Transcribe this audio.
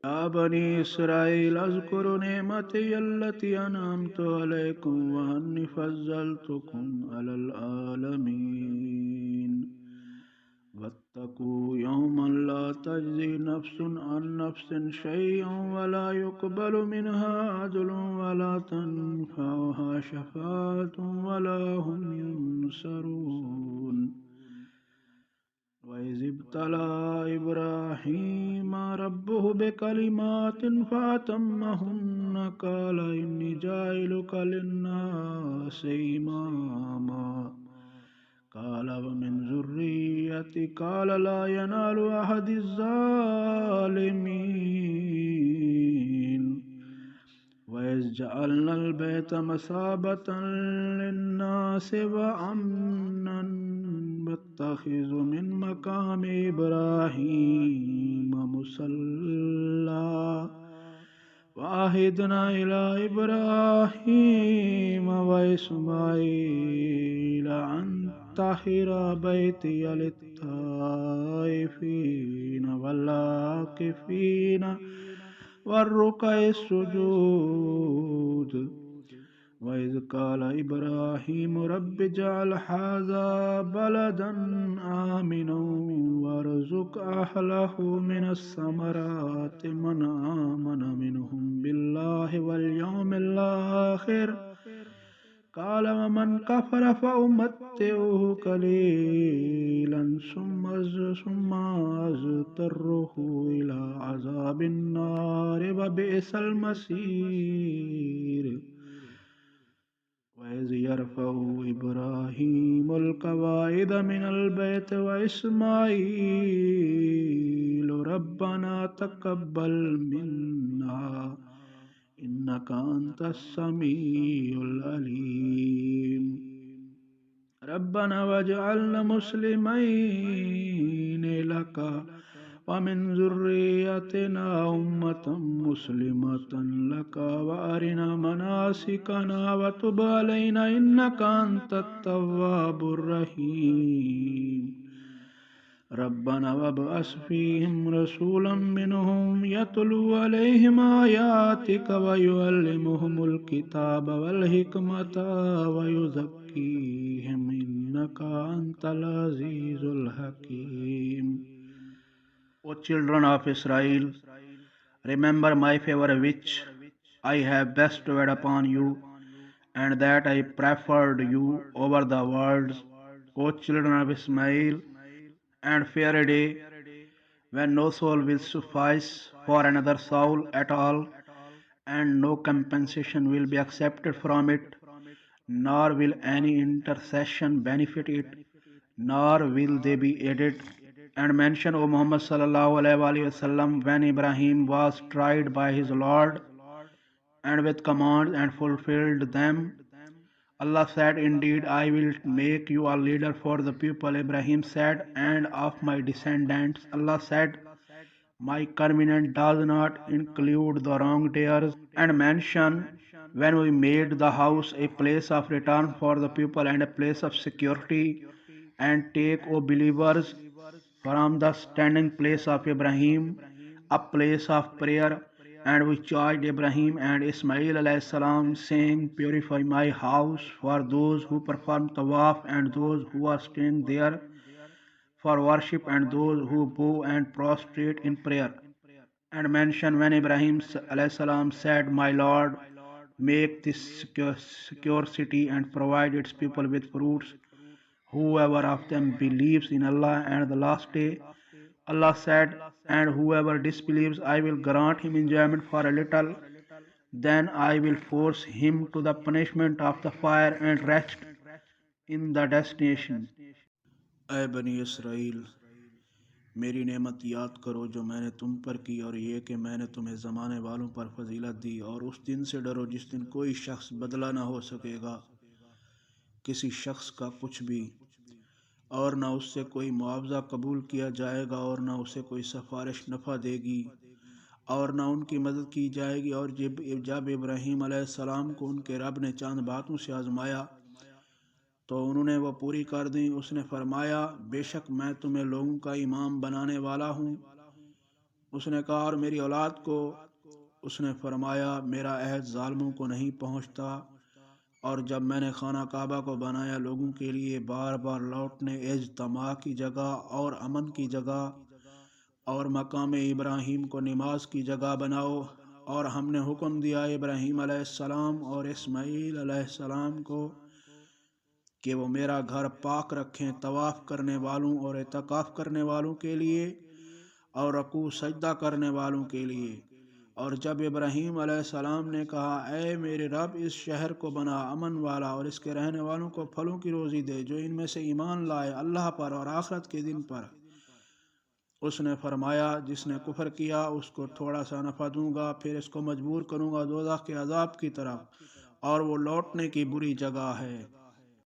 या बनी इसराइल अज़्कुरू निअमती अल्लती अनअमतु अलैकुम व अन्नी फ़ज़्ज़लतुकुम अलल आलमीन। वत्तकू यौमन ला तज्ज़ी नफ्सुन अन नफ्सिन शैअन वला युक़बलु मिन्हा अदलुन वला तन्फ़अहा शफ़ाअतुन वला हुम युनसरून। वइज़ इब्तला इब्राहीम रब्बुहु बिकलिमातिन फ़अतम्महुन्ना क़ाल इन्नी जाइलुका लिन्नासि इमामा क़ाल वमिन ज़ुर्रिय्यति क़ाल ला यनालु अहदि ज़्ज़ालिमीन। वइज़ जअलनल बैत मसाबतन लिन्नासि व अम्नन वत्तख़िज़ु मिन मक़ामि इब्राहीम मुसल्ला वाहिदना इला इब्राहीम व इस्माईल अन तहिरा बैतिया लित्ताइफीन वल आकिफीन वर्रुकइ सुजूद। वइज़ क़ाल इब्राहीम रब्बि जअल हाज़ा बलदन आमिनन वरज़ुक़ अहलहु मिनस्समराति मन आमन मिनहुम बिल्लाहि वल यौमिल आखिर क़ाल वमन कफ़र फ़उमत्तिउहु क़लीलन सुम्मा अज़्तरुहु इला अज़ाबिन नार व बिअसल मसीर। वइज़ यरफ़उ इब्राहीमुल क़वाइद मिनल बैत व इस्माईलु रब्बना तक़ब्बल मिन्ना इन्नका अंतस समीउल अलीम। रब्बना वजअलना मुस्लिमैनि लका व मिन ज़ुर्रिय्यतिना उम्मतन मुस्लिमतन लका व अरिना मनासिकना व तुब अलैना इन्नका अंतत तव्वाबुर रहीम। रब्बना वब्अस फ़ीहिम रसूलन मिनहुम यतलू अलैहिम आयातिक व युअल्लिमुहुमुल किताब वल हिकमत व युज़क्कीहिम इन्नका अंतल अज़ीज़ुल हकीम। O children of Israel, remember my favor which I have bestowed upon you, and that I preferred you over the worlds. O children of Ismail, and fear a day when no soul will suffice for another soul at all, and no compensation will be accepted from it, nor will any intercession benefit it, nor will they be aided. And mention, O Muhammad sallallahu alaihi wasallam, when Ibrahim was tried by his Lord, and with commands and fulfilled them, Allah said, indeed, I will make you a leader for the people. Ibrahim said, and of my descendants. Allah said, my covenant does not include the wrongdoers. And mention when we made the house a place of return for the people and a place of security. And take, O believers, from the standing place of Ibrahim, a place of prayer. And we charged Ibrahim and Ismail alayhi salam, saying, purify my house for those who perform tawaf and those who are staying there for worship and those who bow and prostrate in prayer. And mention when Ibrahim alayhi salam said, my Lord, make this secure city and provide its people with fruits. Whoever of them believes in Allah and the last day, Allah said, and whoever disbelieves, I will grant him enjoyment for a little, then I will force him to the punishment of the fire and rest in the destination. ऐ बनी Israel, मेरी नेमत याद करो जो मैंने तुम पर की, और ये कि मैंने तुम्हें ज़माने वालों पर फजीलत दी। और उस दिन से डरो जिस दिन कोई शख्स बदला ना हो सकेगा किसी शख्स का कुछ भी, और ना उससे कोई मुआवजा कबूल किया जाएगा, और ना उसे कोई सिफारिश नफ़ा देगी, और ना उनकी मदद की जाएगी। और जब इब्राहीम अलैहिस्सलाम को उनके रब ने चंद बातों से आजमाया तो उन्होंने वह पूरी कर दी। उसने फरमाया, बेशक मैं तुम्हें लोगों का इमाम बनाने वाला हूँ। उसने कहा और मेरी औलाद को? उसने फरमाया मेरा अहद ज़ालिमों को नहीं पहुँचता। और जब मैंने खाना काबा को बनाया लोगों के लिए बार बार लौटने, इज्तिमा की जगह और अमन की जगह, और मकाम इब्राहीम को नमाज की जगह बनाओ, और हमने हुक्म दिया इब्राहीम अलैहिस्सलाम और इस्माईल अलैहिस्सलाम को कि वो मेरा घर पाक रखें तवाफ़ करने वालों और इतिकाफ़ करने वालों के लिए और रकू सजदा करने वालों के लिए। और जब इब्राहीम अलैहिस्सलाम ने कहा ऐ मेरे रब, इस शहर को बना अमन वाला और इसके रहने वालों को फलों की रोज़ी दे जो इनमें से ईमान लाए अल्लाह पर और आखिरत के दिन पर, उसने फरमाया जिसने कुफर किया उसको थोड़ा सा नफ़ा दूंगा, फिर इसको मजबूर करूंगा दोज़ख के अजाब की तरफ, और वो लौटने की बुरी जगह है।